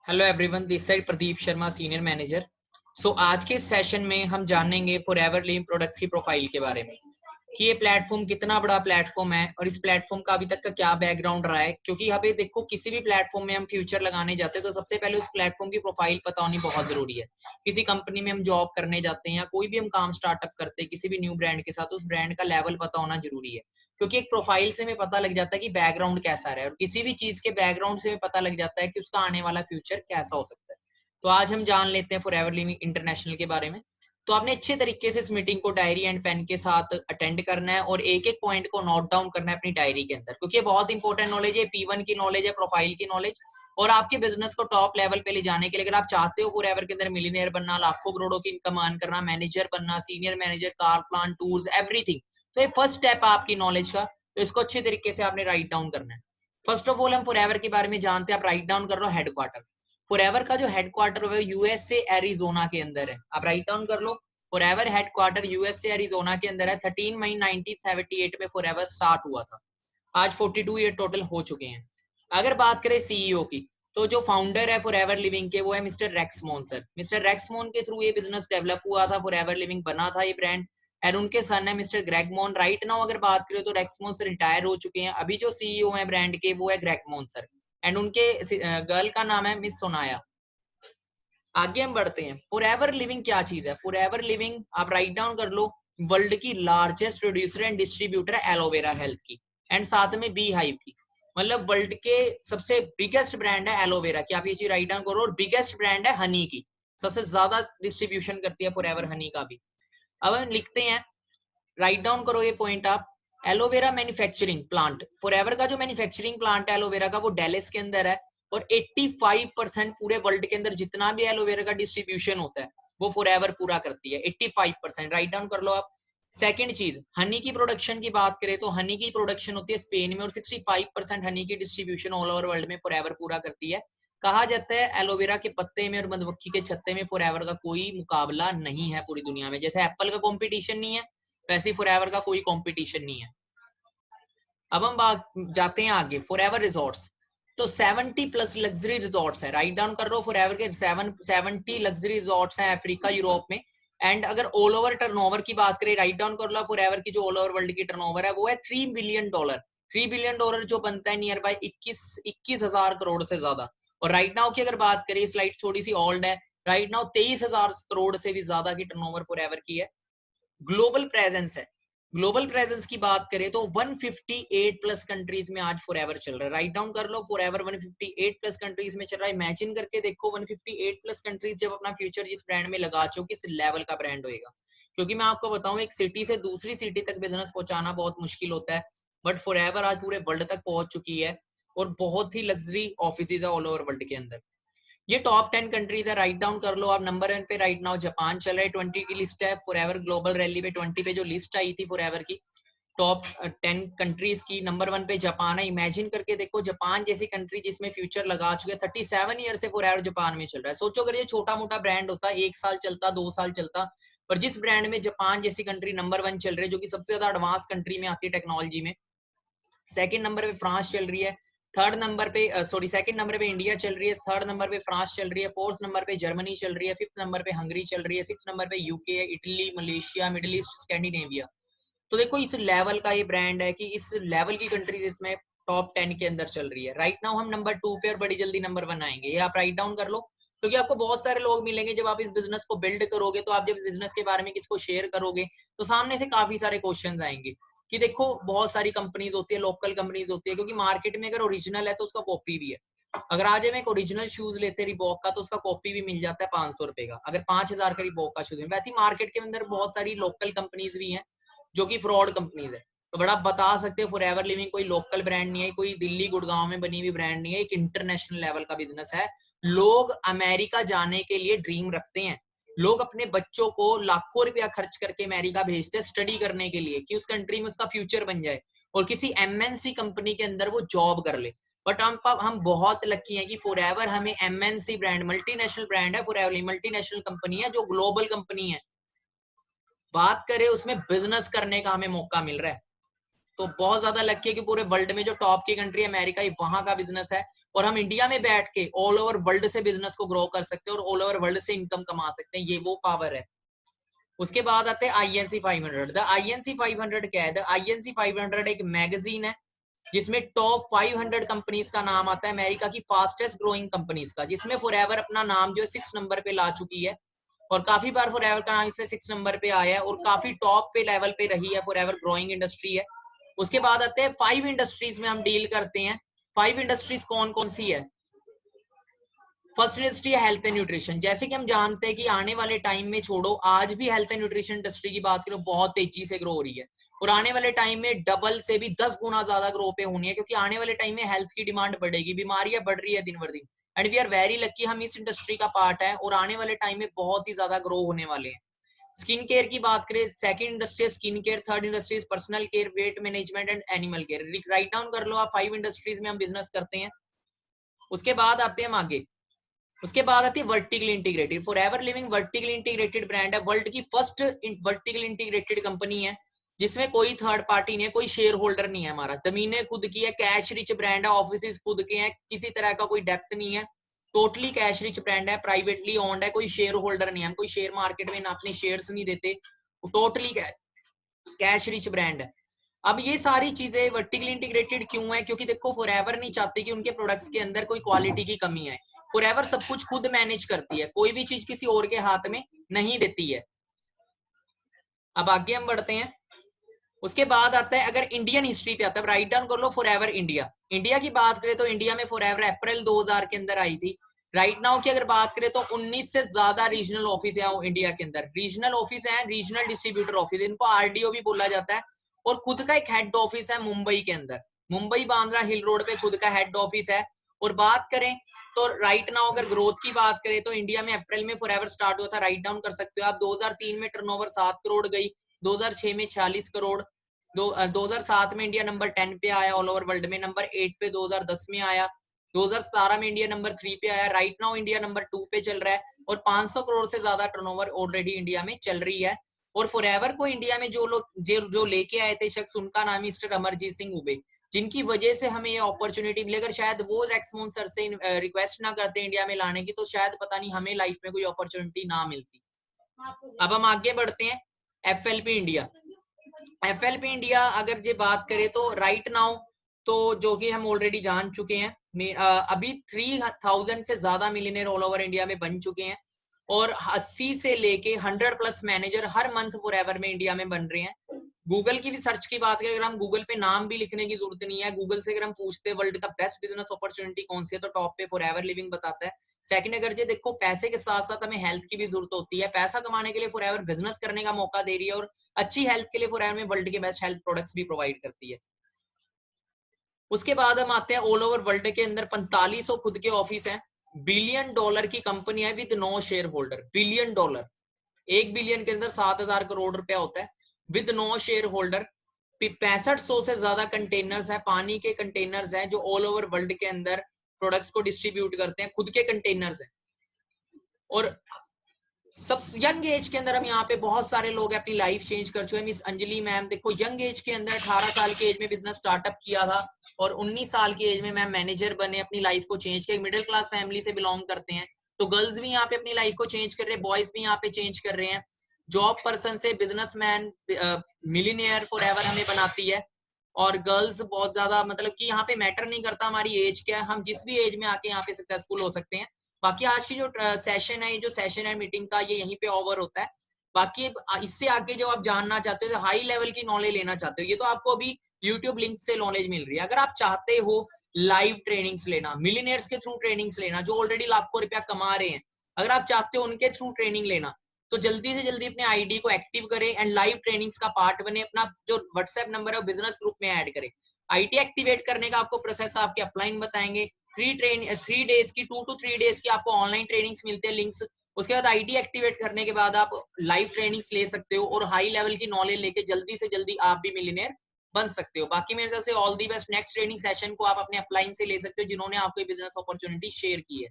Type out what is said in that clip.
Hello everyone, this side Pradeep Sharma, senior manager. आज के session में हम जानेंगे फॉरएवर लिविंग प्रोडक्ट्स की प्रोफाइल के बारे में कि ये प्लेटफॉर्म कितना बड़ा प्लेटफॉर्म है और इस प्लेटफॉर्म का अभी तक का क्या बैकग्राउंड रहा है। क्योंकि यहाँ पे देखो, किसी भी प्लेटफॉर्म में हम फ्यूचर लगाने जाते हैं तो सबसे पहले उस प्लेटफॉर्म की प्रोफाइल पता होनी बहुत जरूरी है। किसी कंपनी में हम जॉब करने जाते हैं या कोई भी हम काम स्टार्टअप करते हैं किसी भी न्यू ब्रांड के साथ, उस ब्रांड का लेवल पता होना जरूरी है। क्योंकि एक प्रोफाइल से हमें पता लग जाता है कि बैकग्राउंड कैसा है, और किसी भी चीज के बैकग्राउंड से हमें पता लग जाता है कि उसका आने वाला फ्यूचर कैसा हो सकता है। तो आज हम जान लेते हैं फॉरएवर लिविंग इंटरनेशनल के बारे में। तो आपने अच्छे तरीके से इस मीटिंग को डायरी एंड पेन के साथ अटेंड करना है और एक एक पॉइंट को नोट डाउन करना है अपनी डायरी के अंदर, क्योंकि ये बहुत इंपॉर्टेंट नॉलेज है। P1 की नॉलेज है, प्रोफाइल की नॉलेज, और आपके बिजनेस को टॉप लेवल पे ले जाने के लिए अगर आप चाहते हो फॉरएवर के अंदर मिलियनेयर बनना, लाखों करोड़ों की इनकम अर्न करना, मैनेजर बनना, senior manager, car plan, tools, everything, तो ये फर्स्ट स्टेप है आपकी नॉलेज का। तो इसको अच्छे तरीके से आपने राइट डाउन करना है। फर्स्ट ऑफ ऑल हम फॉरएवर के बारे में जानते हैं। आप राइट डाउन कर लो हेडक्वार्टर। फॉरएवर का जो हेडक्वार्टर है यूएसए एरिजोना के अंदर है। आप राइट डाउन कर लो, फॉरएवर हेडक्वार्टर यूएसए एरिजोना के अंदर है। 13 मई 1978 में फॉरएवर स्टार्ट हुआ था। आज 42 ईयर टोटल हो चुके हैं। अगर बात करें सीईओ की, तो जो फाउंडर है फॉरएवर लिविंग के वो है मिस्टर रेक्समोन सर। मिस्टर रेक्समोन के थ्रू ये बिजनेस डेवलप हुआ था, फॉरएवर लिविंग बना था ये ब्रांड। एंड उनके सन है मिस्टर ग्रेग मोन। राइट नाउ अगर बात करें तो रेक्समोन सर रिटायर हो चुके हैं। अभी जो सीईओ है ब्रांड के वो है ग्रेग मोन सर, एंड उनके गर्ल का नाम है मिस सोनाया। आगे हम बढ़ते हैं। फॉरएवर लिविंग क्या चीज है? फॉरएवर लिविंग आप राइट डाउन कर लो, वर्ल्ड की लार्जेस्ट प्रोड्यूसर एंड डिस्ट्रीब्यूटर है एलोवेरा हेल्थ की, एंड साथ में बी हाइव की। मतलब वर्ल्ड के सबसे बिगेस्ट ब्रांड है एलोवेरा की, आप ये चीज राइट डाउन करो। और बिगेस्ट ब्रांड है हनी की, सबसे ज्यादा डिस्ट्रीब्यूशन करती है फॉरएवर हनी का भी। अब हम लिखते हैं, राइट डाउन करो ये पॉइंट आप। एलोवेरा मैन्युफैक्चरिंग प्लांट, फॉरएवर का जो मैन्युफैक्चरिंग प्लांट है एलोवेरा का, वो डेलिस के अंदर है। और 85% पूरे वर्ल्ड के अंदर जितना भी एलोवेरा का डिस्ट्रीब्यूशन होता है वो फॉरएवर पूरा करती है। 85%, राइट डाउन कर लो आप। सेकंड चीज, हनी की प्रोडक्शन की बात करें तो हनी की प्रोडक्शन होती है स्पेन में, और 65% हनी की डिस्ट्रीब्यूशन ऑल ओवर वर्ल्ड में फॉरएवर पूरा करती है। कहा जाता है एलोवेरा के पत्ते में और मधुमक्खी के छत्ते में फॉरएवर का कोई मुकाबला नहीं है पूरी दुनिया में। जैसे एप्पल का कंपटीशन नहीं है, वैसे फॉरएवर का कोई कंपटीशन नहीं है। अब हम बात जाते हैं आगे, फॉरएवर रिजॉर्ट्स। तो 70 प्लस लग्जरी रिजॉर्ट्स है, राइट डाउन कर लो। फॉरएवर के 70 लग्जरी रिजॉर्ट्स हैं अफ्रीका, यूरोप में। एंड अगर ऑल ओवर टर्नओवर की बात करें, राइट डाउन कर लो, फॉरएवर की जो ऑल ओवर वर्ल्ड की टर्नओवर है वो है $3 बिलियन। $3 बिलियन जो बनता है नियर बाय 21,000 करोड़ से ज्यादा। और राइट नाउ की अगर बात करें, स्लाइड थोड़ी सी ओल्ड है, राइट नाउ 23,000 करोड़ से भी ज्यादा की टर्नओवर फॉरएवर की है। ग्लोबल प्रेजेंस है, ग्लोबल प्रेजेंस की बात करें तो 158 प्लस कंट्रीज में आज फॉरएवर चल रहा है। राइट डाउन कर लो, फॉरएवर 158 प्लस कंट्रीज में चल रहा है। इमेजिन करके देखो, 158 प्लस कंट्रीज जब अपना फ्यूचर जिस ब्रांड में लगा चो, किस लेवल का ब्रांड होएगा। क्योंकि मैं आपको बताऊं, एक सिटी से दूसरी सिटी तक बिजनेस पहुंचाना बहुत मुश्किल होता है, बट फॉरएवर आज पूरे वर्ल्ड तक पहुंच चुकी है, और बहुत ही लग्जरी ऑफिस है ऑल ओवर वर्ल्ड के अंदर। ये टॉप 10 कंट्रीज है, राइट डाउन कर लो आप। नंबर 1 पे राइट नाउ जापान चल रहा है, 20 की लिस्ट है। फॉरएवर ग्लोबल रैली पे 20 पे जो लिस्ट आई थी फॉरएवर की टॉप 10 कंट्रीज की, नंबर 1 पे जापान है। इमेजिन करके देखो, जापान जैसी कंट्री जिसमें फ्यूचर लगा चुके, 37 ईयर से फॉरएवर जापान में चल रहा है। सोचो अगर ये छोटा मोटा ब्रांड होता, 1 साल चलता, 2 साल चलता, पर जिस ब्रांड में जापान जैसी कंट्री नंबर 1 चल रही है, जो कि सबसे ज्यादा एडवांस कंट्री में आती है टेक्नोलॉजी में। सेकंड नंबर पे फ्रांस चल रही है, थर्ड नंबर पे सेकंड नंबर पे इंडिया चल रही है, थर्ड नंबर पे फ्रांस चल रही है, फोर्थ नंबर पे जर्मनी चल रही है, फिफ्थ नंबर पे हंगरी चल रही है, सिक्स नंबर पे UK, Italy, Malaysia, middle east, Scandinavia. तो देखो इस लेवल का ये ब्रांड है कि इस लेवल की कंट्रीज इसमें टॉप 10 के अंदर चल रही है। राइट नाउ हम नंबर 2 पे और बड़ी जल्दी नंबर 1 आएंगे, ये आप राइट डाउन कर लो। क्योंकि आपको बहुत सारे लोग मिलेंगे जब आप इस बिजनेस को बिल्ड करोगे, तो आप जब बिजनेस के बारे में किसको शेयर करोगे तो सामने से काफी सारे क्वेश्चंस आएंगे कि देखो बहुत सारी कंपनीज होती है, लोकल कंपनीज होती है, क्योंकि मार्केट में अगर ओरिजिनल है तो उसका कॉपी भी है। अगर आज हम एक ओरिजिनल शूज लेते हैं रिबॉक का, तो उसका कॉपी भी मिल जाता है 500 रुपए का, अगर 5,000 का रिबॉक का शूज है। वैसे मार्केट के अंदर बहुत सारी लोकल कंपनीज भी हैं जो कि फ्रॉड कंपनीज है। तो बड़ा बता सकते हो फॉरएवर लिविंग कोई लोकल ब्रांड नहीं है, कोई दिल्ली गुड़गांव में बनी हुई ब्रांड नहीं है, एक इंटरनेशनल लेवल का बिजनेस है। लोग अमेरिका जाने के लिए ड्रीम रखते हैं, लोग अपने बच्चों को लाखों रुपया खर्च करके अमेरिका भेजते हैं स्टडी करने के लिए कि उस कंट्री में उसका फ्यूचर बन जाए और किसी एमएनसी कंपनी के अंदर वो जॉब कर ले। बट हम बहुत लकी हैं कि फॉरएवर हमें एमएनसी ब्रांड, मल्टीनेशनल ब्रांड है फॉरएवर, मल्टीनेशनल कंपनी है जो ग्लोबल कंपनी है। बात करें उसमें बिजनेस करने का हमें मौका मिल रहा है। तो बहुत ज्यादा लकी है कि पूरे वर्ल्ड में जो टॉप की कंट्री अमेरिका है वहां का बिजनेस है, और हम इंडिया में बैठ के ऑल ओवर वर्ल्ड से बिजनेस को ग्रो कर सकते हैं और ऑल ओवर वर्ल्ड से इनकम कमा सकते हैं, ये वो पावर है। उसके बाद आते हैं INC 500। द INC 500 क्या है? द INC 500 एक मैगजीन है जिसमें टॉप 500 कंपनीज का नाम आता है, अमेरिका की फास्टेस्ट ग्रोइंग कंपनीज का, जिसमें फॉरएवर अपना नाम जो है 6 नंबर पे ला चुकी है, और काफी बार फॉरएवर का नाम इसमें 6 नंबर पे आया है और काफी टॉप पे लेवल पे रही है, फॉरएवर ग्रोइंग इंडस्ट्री है। उसके बाद आते हैं 5 इंडस्ट्रीज में हम डील करते हैं। 5 इंडस्ट्रीज कौन कौन सी है? फर्स्ट इंडस्ट्री है हेल्थ एंड न्यूट्रिशन। जैसे कि हम जानते हैं कि आने वाले टाइम में, छोड़ो आज भी हेल्थ एंड न्यूट्रिशन इंडस्ट्री की बात करो बहुत तेजी से ग्रो हो रही है, और आने वाले टाइम में डबल से भी 10 गुना ज्यादा ग्रो पे होनी है, क्योंकि आने वाले टाइम में हेल्थ की डिमांड बढ़ेगी, बीमारियां बढ़ रही है दिन बर दिन, and we are very lucky हम इस इंडस्ट्री का पार्ट है, और आने वाले टाइम में बहुत ही ज्यादा ग्रो होने वाले हैं। स्किन केयर की बात करें, second industry skin care, third industry personal care, weight management and animal care. Write down कर लो आप, 5 इंडस्ट्रीज में हम बिजनेस करते हैं। उसके बाद आते हैं हम आगे, उसके बाद आती है vertically integrated. Forever living vertically integrated brand है, वर्ल्ड की फर्स्ट वर्टिकली इंटीग्रेटेड कंपनी है जिसमें कोई थर्ड पार्टी नहीं है, कोई शेयर होल्डर नहीं है, हमारा जमीनें खुद की है, कैश रिच ब्रांड है, ऑफिस खुद के हैं, किसी तरह का कोई डेप्थ नहीं है, टोटली कैश रिच ब्रांड है, प्राइवेटली ओन्ड है, कोई शेयर होल्डर नहीं है, हम कोई शेयर मार्केट में ना अपने शेयर्स नहीं देते, टोटली कैश रिच ब्रांड है। अब ये सारी चीजें वर्टिकली इंटीग्रेटेड क्यों है? क्योंकि देखो फॉरएवर नहीं चाहती कि उनके प्रोडक्ट्स के अंदर कोई क्वालिटी की कमी है, फॉरएवर सब कुछ खुद मैनेज करती है, कोई भी चीज किसी और के हाथ में नहीं देती है। अब आगे हम बढ़ते हैं। उसके बाद आता है, अगर इंडियन हिस्ट्री पे आता है, राइट डाउन कर लो फॉरएवर इंडिया। इंडिया की बात करें तो इंडिया में फॉरएवर अप्रैल 2000 के अंदर आई थी। राइट नाउ की अगर बात करें तो 19 से ज्यादा रीजनल ऑफिस है इंडिया के अंदर, रीजनल ऑफिस है, रीजनल डिस्ट्रीब्यूटर ऑफिस, इनको RDO भी बोला जाता है, और खुद का एक हेड ऑफिस है मुंबई के अंदर, मुंबई बांद्रा हिल रोड पे खुद का हेड ऑफिस है। और बात करें तो राइट नाउ अगर ग्रोथ की बात करें तो इंडिया में अप्रैल में फॉरएवर स्टार्ट हुआ था, राइट डाउन कर सकते हो आप। 2003 में टर्नओवर 7 करोड़ गई, 2006 में 46 करोड़, 2007 में इंडिया नंबर 10 पे आया ऑल ओवर वर्ल्ड में, नंबर 8 पे 2010 में आया, 2017 में इंडिया नंबर 3 पे आया, राइट नाउ इंडिया नंबर 2 पे चल रहा है, और 500 करोड़ से ज्यादा टर्नओवर ऑलरेडी इंडिया में चल रही है। और फॉरएवर को इंडिया में जो लोग जो लेके आए थे शख्स, उनका नाम मिस्टर अमरजीत सिंह उबे, जिनकी वजह से हमें ये अपॉर्चुनिटी मिली। अगर शायद वो रेक्समोन सर से रिक्वेस्ट ना करते इंडिया में लाने की, तो शायद पता नहीं हमें लाइफ में कोई अपॉर्चुनिटी ना मिलती। अब हम आगे बढ़ते हैं, FLP इंडिया। FLP इंडिया अगर ये बात करें तो राइट नाउ तो जो कि हम ऑलरेडी जान चुके हैं, अभी 3000 से ज्यादा मिलियनेयर ऑल ओवर इंडिया में बन चुके हैं, और 80 से लेके 100+ मैनेजर हर मंथ फॉरएवर में इंडिया में बन रहे हैं। गूगल की भी सर्च की बात करें, अगर हम गूगल पे नाम भी लिखने की जरूरत नहीं है, गूगल से अगर हम पूछते हैं वर्ल्ड का बेस्ट बिजनेस अपॉर्चुनिटी कौन सी है, तो टॉप पे फॉरएवर लिविंग बताता है। सेकंड, अगर ये देखो पैसे के साथ साथ हमें हेल्थ की भी जरूरत होती है, पैसा कमाने के लिए फॉरएवर बिजनेस करने का मौका दे रही है, और अच्छी हेल्थ के लिए फॉरएवर में वर्ल्ड के बेस्ट हेल्थ प्रोडक्ट्स भी प्रोवाइड करती है। उसके बाद हम आते हैं ऑल ओवर वर्ल्ड के अंदर 4500 खुद के ऑफिस हैं, $1 बिलियन की कंपनी है with no shareholder. $1 billion, 1 billion के अंदर 7000 करोड़ रुपया होता है, विद नो शेयर होल्डर। 6500 से ज्यादा कंटेनर्स है, पानी के कंटेनर्स हैं, जो ऑल ओवर वर्ल्ड के अंदर प्रोडक्ट्स को डिस्ट्रीब्यूट करते हैं, खुद के कंटेनर्स हैं। और सब यंग एज के अंदर हम यहाँ पे बहुत सारे लोग अपनी लाइफ चेंज कर चुके हैं। मिस अंजलि मैम देखो, यंग एज के अंदर 18 साल की एज में बिजनेस स्टार्टअप किया था, और 19 साल की एज में मैम मैनेजर बने, अपनी लाइफ को चेंज किया। मिडिल क्लास फैमिली से बिलोंग करते हैं, तो गर्ल्स भी यहाँ पे अपनी लाइफ को चेंज कर रहे हैं, बॉयज भी यहाँ पे चेंज कर रहे हैं। जॉब पर्सन से बिजनेसमैन, मिलियनियर फॉरएवर हमें बनाती है। और गर्ल्स बहुत ज्यादा, मतलब कि यहाँ पे मैटर नहीं करता हमारी एज क्या है, हम जिस भी एज में आके यहाँ पे सक्सेसफुल हो सकते हैं। बाकी आज की जो सेशन है, ये जो सेशन है मीटिंग का, ये यहीं पे ओवर होता है। बाकी इससे आगे जो आप जानना चाहते हो, हाई लेवल की नॉलेज लेना चाहते हो, ये तो आपको अभी यूट्यूब लिंक से नॉलेज मिल रही है। अगर आप चाहते हो लाइव ट्रेनिंग्स लेना, मिलियनेयर्स के थ्रू ट्रेनिंग्स लेना, जो ऑलरेडी लाखों रुपया कमा रहे हैं, अगर आप चाहते हो उनके थ्रू ट्रेनिंग लेना, तो जल्दी से जल्दी अपने आईडी को एक्टिव करें एंड लाइव ट्रेनिंग्स का पार्ट बने। अपना जो व्हाट्सएप नंबर है बिजनेस ग्रुप में ऐड करें। आईडी एक्टिवेट करने का आपको प्रोसेस आपके अपलाइन बताएंगे। 3 डेज की, 2 to 3 डेज की आपको ऑनलाइन ट्रेनिंग्स मिलते हैं, लिंक्स। उसके बाद आईडी एक्टिवेट करने के बाद आप लाइव ट्रेनिंग्स ले सकते हो, और हाई लेवल की नॉलेज लेके जल्दी से जल्दी आप भी मिलियनेयर बन सकते हो। बाकी मेरे तरफ से all the best. Next training session को आप अपने अपलाइन से ले सकते हो, जिन्होंने आपको बिजनेस अपॉर्चुनिटी शेयर की है।